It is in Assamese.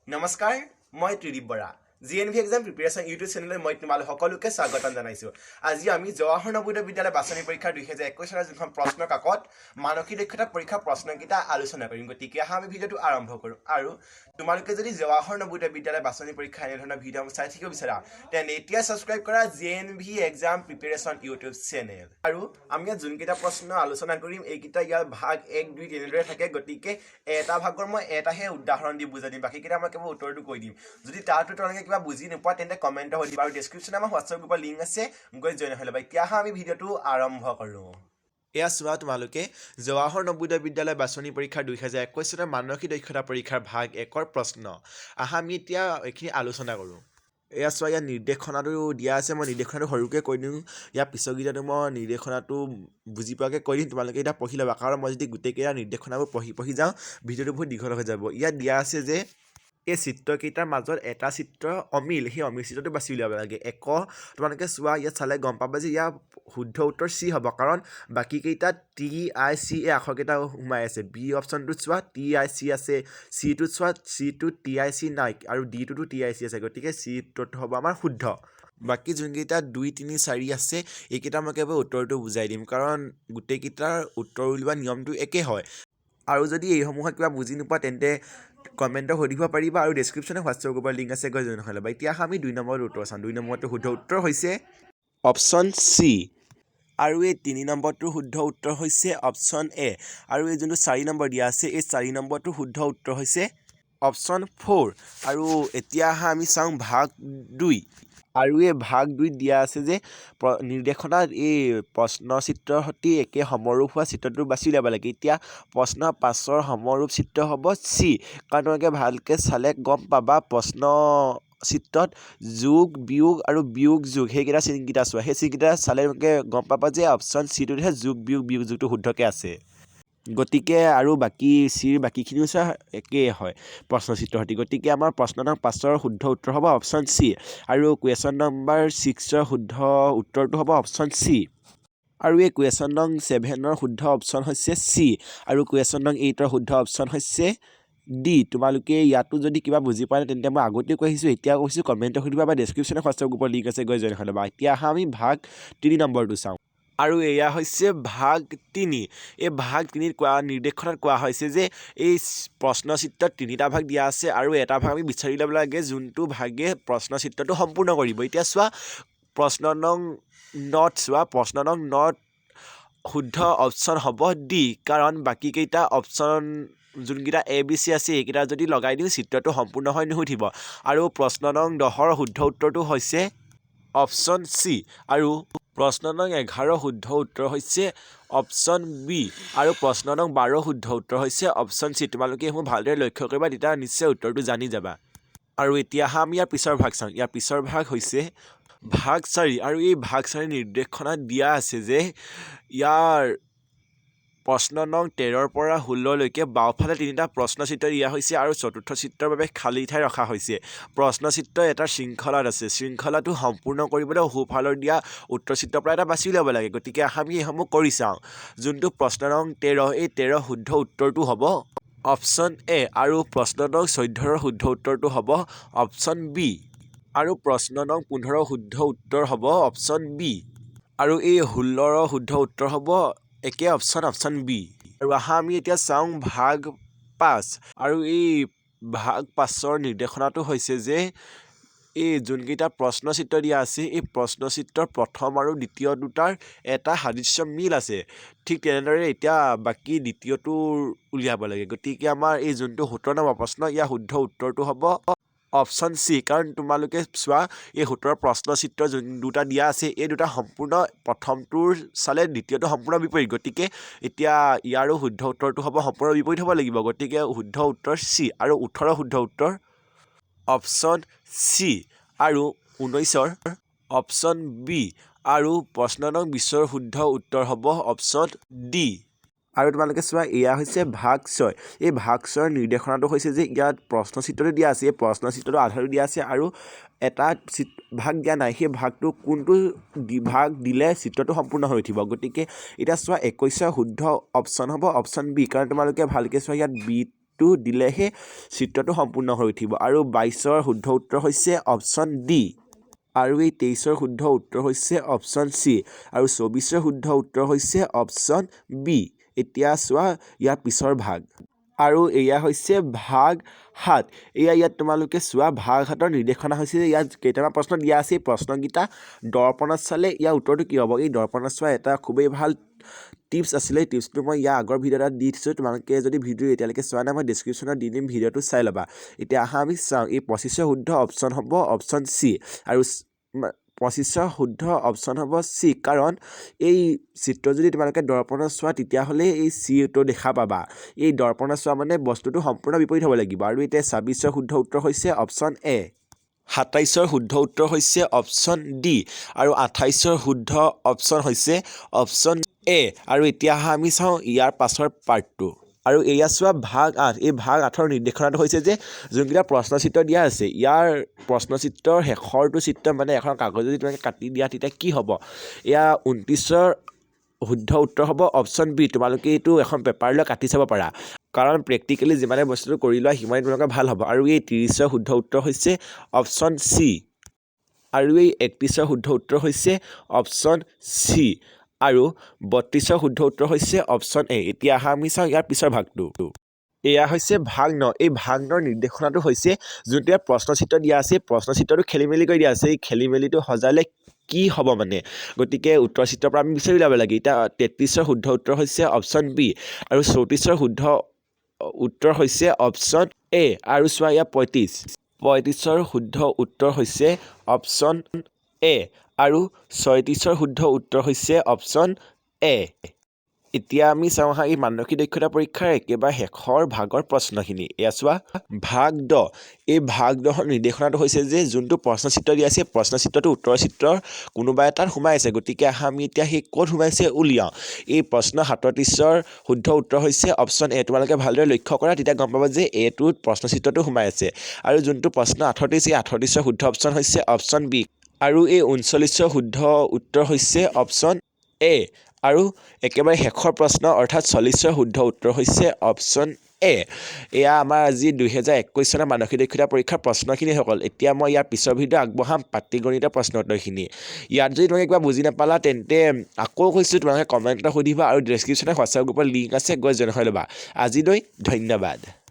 নমস্কাৰ মই Tridip Bora Jnvst exam preparation YouTube চেনেললৈ মই তোমালোক সকলোকে স্বাগতম জনাইছো আজি আমি জৱাহৰ নবোদয় বিদ্যালয় বাছনি পৰীক্ষা 2021 চনৰ যিখন প্ৰশ্ন কাকত মানসিক দক্ষতা পৰীক্ষা প্ৰশ্নকিটা আলোচনা কৰিম গতিকে আমি ভিডিওটো আৰম্ভ কৰোঁ আৰু তোমালোকে যদি জৱাহৰ নবোদয় বিদ্যালয় বাছনি পৰীক্ষা এনে ধৰণৰ ভিডিও চাই থাকিব বিচাৰা তেনে এতিয়া সাবস্ক্ৰাইব কৰা Jnvst exam preparation YouTube channel আৰু আমি যোনকেইটা প্ৰশ্ন আলোচনা কৰিম এইকেইটা ইয়াৰ ভাগ 1 2 তেনেদৰে থাকে গতিকে এটা ভাগৰ মই এটাহে উদাহৰণ দি বুজাই দিম বাকিকেইটা মই কেৱল উত্তৰটো কৈ দিম যদি তাৰটো তোমালোকে কিবা বুজি নোপোৱা তেন্তে কমেন্ট হৈ দিবা আৰু ডেসক্ৰিপচনে আমাৰ হোৱাটছআপ গ্ৰুপৰ লিংক আছে গৈ জয়েন হৈ ল'বা এতিয়া আমি ভিডিওটো আৰম্ভ কৰোঁ এয়া চোৱা তোমালোকে জৱাহৰ নবোদয় বিদ্যালয় বাছনি পৰীক্ষা 2021 চনৰ মানসিক দক্ষতা পৰীক্ষাৰ ভাগ 1ৰ প্ৰশ্ন আমি এতিয়া এইখিনি আলোচনা কৰোঁ এয়া চোৱা ইয়াৰ নিৰ্দেশনাটো দিয়া আছে মই নিৰ্দেশনাটো সৰুকৈ কৈ দিওঁ ইয়াৰ পিছৰকেইটাতো মই নিৰ্দেশনাটো বুজি পোৱাকৈ কৈ দিম তোমালোকে এতিয়া পঢ়ি ল'বা কাৰণ মই যদি গোটেইকেইটা নিৰ্দেশনাবোৰ পঢ়ি যাওঁ ভিডিওটো বহুত দীঘল হৈ যাব ইয়াত দিয়া আছে যে এই চিত্ৰকেইটাৰ মাজত এটা চিত্ৰ অমিল সেই অমিল চিত্ৰটো বাছি উলিয়াব লাগে তোমালোকে চোৱা ইয়াত চালে গম পাবা যে ইয়াৰ শুদ্ধ উত্তৰ চি হ'ব কাৰণ বাকীকেইটাত TIC এই আখৰকেইটা সোমাই আছে বি অপশ্যনটোত চোৱা TIC আছে চিটোত চোৱা চিটোত TIC নাই আৰু ডিটোতো TIC আছে গতিকে চিটোত হ'ব আমাৰ শুদ্ধ বাকী যোনকেইটা 2 3 4 আছে এইকেইটা মই কেৱল উত্তৰটো বুজাই দিম কাৰণ গোটেইকেইটাৰ উত্তৰ উলিওৱা নিয়মটো একে হয় আৰু যদি এইসমূহত কিবা বুজি নোপোৱা তেন্তে কমেণ্টত সুধিব পাৰিবা আৰু ডেসক্ৰিপচনে হোৱাটছআপ গ্ৰুপৰ লিংক আছে গৈ জয়েন হৈ ল'বা এতিয়া আমি 2 নম্বৰ উত্তৰ চাম 2 নম্বৰটো শুদ্ধ উত্তৰ হৈছে অপশ্যন চি আৰু এই 3 নম্বৰটোৰ শুদ্ধ উত্তৰ হৈছে অপশ্যন এ আৰু এই যোনটো 4 নম্বৰ দিয়া আছে এই 4 নম্বৰটোৰ শুদ্ধ উত্তৰ হৈছে অপশ্যন 4 আৰু এতিয়া আমি চাওঁ ভাগ 2 আৰু এই ভাগ 2 দিয়া আছে যে নিৰ্দেশনাত এই প্ৰশ্ন চিত্ৰৰ সৈতে একে সমৰূপ হোৱা চিত্ৰটো বাছি উলিয়াব লাগে এতিয়া প্ৰশ্ন 5ৰ সমৰূপ চিত্ৰ হ'ব চি কাৰণ তোমালোকে ভালকৈ চালে গম পাবা প্ৰশ্ন চিত্ৰত যোগ বিয়োগ আৰু বিয়োগ যোগ সেইকেইটা চিনকেইটা চোৱা সেই চিনকেইটা চালে তোমালোকে গম পাবা যে অপশ্যন চিটোতহে যোগ বিয়োগ বিয়োগ যোগটো শুদ্ধকৈ আছে গতিকে আৰু বাকী চিৰ বাকীখিনিও চোৱা একেই হয় প্ৰশ্নচিত্ৰৰ সৈতে গতিকে আমাৰ প্ৰশ্ন নং 5ৰ শুদ্ধ উত্তৰ হ'ব অপশ্যন চি আৰু কুৱেশ্যন নম্বৰ 6ৰ শুদ্ধ উত্তৰটো হ'ব অপশ্যন চি আৰু এই কুৱেশ্যন নং 7ৰ শুদ্ধ অপশ্যন হৈছে চি আৰু কুৱেশ্যন নং 8ৰ শুদ্ধ অপশ্যন হৈছে ডি তোমালোকে ইয়াতো যদি কিবা বুজি পোৱা নাই তেন্তে মই আগতেও কৈ আহিছোঁ এতিয়া কৈছোঁ কমেণ্টত সুধিবা বা ডেসক্ৰিপচনে হোৱাটছআপ গ্ৰুপৰ লিংক আছে গৈ জয়েন হৈ ল'বা এতিয়া আমি ভাগ 3 নম্বৰটো চাওঁ আৰু এয়া হৈছে ভাগ 3 এই ভাগ 3ত কোৱা নিৰ্দেশনাত কোৱা হৈছে যে এই প্ৰশ্নচিত্ৰত 3টা ভাগ দিয়া আছে আৰু এটা ভাগ আমি বিচাৰি ল'ব লাগে যোনটো ভাগে প্ৰশ্নচিত্ৰটো সম্পূৰ্ণ কৰিব এতিয়া চোৱা প্ৰশ্ন নং 9 চোৱা প্ৰশ্ন নং 9 শুদ্ধ অপশ্যন হ'ব ডি কাৰণ বাকীকেইটা অপশ্যন যোনকেইটা ABC আছে এইকেইটা যদি লগাই দিওঁ চিত্ৰটো সম্পূৰ্ণ হৈ নুঠিব আৰু প্ৰশ্ন নং 10ৰ শুদ্ধ উত্তৰটো হৈছে অপশ্যন চি আৰু প্ৰশ্ন নং 11 শুদ্ধ উত্তৰ হৈছে অপশ্যন বি আৰু প্ৰশ্ন নং 12 শুদ্ধ উত্তৰ হৈছে অপশ্যন চি তোমালোকে এইসমূহ ভালদৰে লক্ষ্য কৰিবা তেতিয়া নিশ্চয় উত্তৰটো জানি যাবা আৰু এতিয়া আমি ইয়াৰ পিছৰ ভাগ চাওঁ ইয়াৰ পিছৰ ভাগ হৈছে ভাগ 4 আৰু এই ভাগ 4 নিৰ্দেশনাত দিয়া আছে যে ইয়াৰ প্ৰশ্ন নং 13ৰ পৰা 16 লৈকে বাওঁফালে 3টা প্ৰশ্নচিত্ৰ দিয়া হৈছে আৰু চতুৰ্থ চিত্ৰৰ বাবে খালী ঠাই ৰখা হৈছে প্ৰশ্নচিত্ৰ এটা শৃংখলাত আছে শৃংখলাটো সম্পূৰ্ণ কৰিবলৈ সোঁফালৰ দিয়া উত্তৰ চিত্ৰৰ পৰা এটা বাছি উলিয়াব লাগে গতিকে আমি এইসমূহ কৰি চাওঁ যোনটো প্ৰশ্ন নং 13 এই 13 শুদ্ধ উত্তৰটো হ'ব অপশ্যন এ আৰু প্ৰশ্ন নং 14ৰ শুদ্ধ উত্তৰটো হ'ব অপশ্যন বি আৰু প্ৰশ্ন নং 15ৰ শুদ্ধ উত্তৰ হ'ব অপশ্যন বি আৰু এই 16ৰ শুদ্ধ উত্তৰ হ'ব একে অপশ্যন বি আৰু আমি এতিয়া চাওঁ ভাগ 5 আৰু এই ভাগ 5ৰ নিৰ্দেশনাটো হৈছে যে এই যোনকেইটা প্ৰশ্নচিত্ৰ দিয়া আছে এই প্ৰশ্নচিত্ৰৰ প্ৰথম আৰু দ্বিতীয় দুটাৰ এটা সাদৃশ্য মিল আছে ঠিক তেনেদৰে এতিয়া বাকী দ্বিতীয়টো উলিয়াব লাগে গতিকে আমাৰ এই যোনটো 17 নম্বৰ প্ৰশ্ন ইয়াৰ শুদ্ধ উত্তৰটো হ'ব অপশ্যন চি কাৰণ তোমালোকে চোৱা এই 17 প্ৰশ্নচিত্ৰ যোন দুটা দিয়া আছে এই দুটা সম্পূৰ্ণ প্ৰথমটোৰ চালে দ্বিতীয়টো সম্পূৰ্ণ বিপৰীত গতিকে এতিয়া ইয়াৰো শুদ্ধ উত্তৰটো হ'ব সম্পূৰ্ণ বিপৰীত হ'ব লাগিব গতিকে শুদ্ধ উত্তৰ চি আৰু 18 শুদ্ধ উত্তৰ অপশ্যন চি আৰু 19ৰ অপশ্যন বি আৰু প্ৰশ্ন নং 20ৰ শুদ্ধ উত্তৰ হ'ব অপশ্যন ডি আৰু তোমালোকে চোৱা এয়া হৈছে ভাগ 6 এই ভাগ 6ৰ নিৰ্দেশনাটো হৈছে যে ইয়াত প্ৰশ্নচিত্ৰটো দিয়া আছে এই প্ৰশ্নচিত্ৰটো আধাৰো দিয়া আছে আৰু এটা ভাগ দিয়া নাই সেই ভাগটো কোনটো ভাগ দিলে চিত্ৰটো সম্পূৰ্ণ হৈ উঠিব গতিকে এতিয়া চোৱা 21ৰ শুদ্ধ অপশ্যন হ'ব অপশ্যন বি কাৰণ তোমালোকে ভালকৈ চোৱা ইয়াত বিটো এইটো দিলেহে চিত্ৰটো সম্পূৰ্ণ হৈ উঠিব আৰু 22ৰ শুদ্ধ উত্তৰ হৈছে অপশ্যন ডি আৰু এই 23ৰ শুদ্ধ উত্তৰ হৈছে অপশ্যন চি আৰু 24ৰ শুদ্ধ উত্তৰ হৈছে অপশ্যন বি এতিয়া চোৱা ইয়াৰ পিছৰ ভাগ আৰু এয়া হৈছে ভাগ 7 এয়া ইয়াত তোমালোকে চোৱা ভাগ 7ৰ নিৰ্দেশনা হৈছে যে ইয়াত কেইটামান প্ৰশ্ন দিয়া আছে প্ৰশ্নকেইটা দৰ্পণত চালে ইয়াৰ উত্তৰটো কি হ'ব এই দৰ্পণত চোৱা এটা খুবেই ভাল টিপছ আছিলে টিপছটো মই ইয়াৰ আগৰ ভিডিঅ' এটাত দি দিছোঁ তোমালোকে যদি ভিডিঅ' এতিয়ালৈকে চোৱা নাই মই ডেছক্ৰিপশ্যনত দি দিম ভিডিঅ'টো চাই ল'বা এতিয়া আহা আমি চাওঁ এই 25ৰ শুদ্ধ অপশ্যন হ'ব অপশ্যন চি আৰু 25ৰ শুদ্ধ অপশ্যন হ'ব চি কাৰণ এই চিত্ৰ যদি তোমালোকে দৰ্পণত চোৱা তেতিয়াহ'লে এই চিটো দেখা পাবা এই দৰ্পণত চোৱা মানে বস্তুটো সম্পূৰ্ণ বিপৰীত হ'ব লাগিব আৰু এতিয়া 26ৰ শুদ্ধ উত্তৰ হৈছে অপশ্যন এ 27ৰ শুদ্ধ উত্তৰ হৈছে অপশ্যন ডি আৰু 28ৰ শুদ্ধ অপশ্যন হৈছে অপশ্যন এ আৰু এতিয়া আমি চাওঁ ইয়াৰ পাছৰ পাৰ্টটো আৰু এয়া চোৱা ভাগ 8 এই ভাগ 8ৰ নিৰ্দেশনাটো হৈছে যে যোনকেইটা প্ৰশ্নচিত্ৰ দিয়া আছে ইয়াৰ প্ৰশ্নচিত্ৰৰ শেষৰটো চিত্ৰ মানে এখন কাগজ যদি তোমালোকে কাটি দিয়া তেতিয়া কি হ'ব এয়া 29ৰ শুদ্ধ উত্তৰ হ'ব অপশ্যন বি তোমালোকে এইটো এখন পেপাৰ লৈ কাটি চাব পাৰা কাৰণ প্ৰেক্টিকেলি যিমানে বস্তুটো কৰি লোৱা সিমানে তোমালোকৰ ভাল হ'ব আৰু এই 30ৰ শুদ্ধ উত্তৰ হৈছে অপশ্যন চি আৰু এই 31ৰ শুদ্ধ উত্তৰ হৈছে অপশ্যন চি আৰু 32ৰ শুদ্ধ উত্তৰ হৈছে অপশ্যন এ এতিয়া আমি চাওঁ ইয়াৰ পিছৰ ভাগটো এয়া হৈছে ভাগ 9 এই ভাগ 9ৰ নিৰ্দেশনাটো হৈছে যোনটো ইয়াত প্ৰশ্নচিত্ৰ দিয়া আছে প্ৰশ্নচিত্ৰটো খেলি মেলি কৰি দিয়া আছে এই খেলি মেলিটো সজালে কি হ'ব মানে গতিকে উত্তৰ চিত্ৰৰ পৰা আমি বিচাৰি উলিয়াব লাগে এতিয়া 33ৰ শুদ্ধ উত্তৰ হৈছে অপশ্যন বি আৰু 34ৰ শুদ্ধ উত্তৰ হৈছে অপশ্যন এ আৰু চোৱা ইয়াৰ 35ৰ শুদ্ধ উত্তৰ হৈছে অপশ্যন এ আৰু 36ৰ শুদ্ধ উত্তৰ হৈছে অপশ্যন এ এতিয়া আমি চাওঁ হা এই মানসিক দক্ষতা পৰীক্ষাৰ একেবাৰে শেষৰ ভাগৰ প্ৰশ্নখিনি এয়া চোৱা ভাগ 10 এই ভাগ 10ৰ নিৰ্দেশনাটো হৈছে যে যোনটো প্ৰশ্নচিত্ৰ দিয়া আছে প্ৰশ্নচিত্ৰটো উত্তৰ চিত্ৰৰ কোনোবা এটাত সোমাই আছে গতিকে আমি এতিয়া সেই ক'ত সোমাইছে উলিয়াওঁ এই প্ৰশ্ন 37ৰ শুদ্ধ উত্তৰ হৈছে অপশ্যন এ তোমালোকে ভালদৰে লক্ষ্য কৰা তেতিয়া গম পাবা যে এটোত প্ৰশ্নচিত্ৰটো সোমাই আছে আৰু যোনটো প্ৰশ্ন 38 এই 38ৰ শুদ্ধ অপশ্যন হৈছে অপশ্যন বি আৰু এই 39ৰ শুদ্ধ উত্তৰ হৈছে অপশ্যন এ আৰু একেবাৰে শেষৰ প্ৰশ্ন অৰ্থাৎ 40ৰ শুদ্ধ উত্তৰ হৈছে অপশ্যন এ এয়া আমাৰ আজি 2021 চনৰ মানসিক দক্ষতা পৰীক্ষাৰ প্ৰশ্নখিনি সকল এতিয়া মই ইয়াৰ পিছৰ ভিডিঅ' আগবঢ়াম পাটীগণিতৰ প্ৰশ্ন উত্তৰখিনি ইয়াত যদি তোমালোকে কিবা বুজি নাপালা তেন্তে আকৌ কৈছোঁ তোমালোকে কমেণ্টত সুধিবা আৰু ডেছক্ৰিপশ্যনত হোৱাটছআপ গ্ৰুপৰ লিংক আছে গৈ জইন হৈ ল'বা আজিলৈ ধন্যবাদ।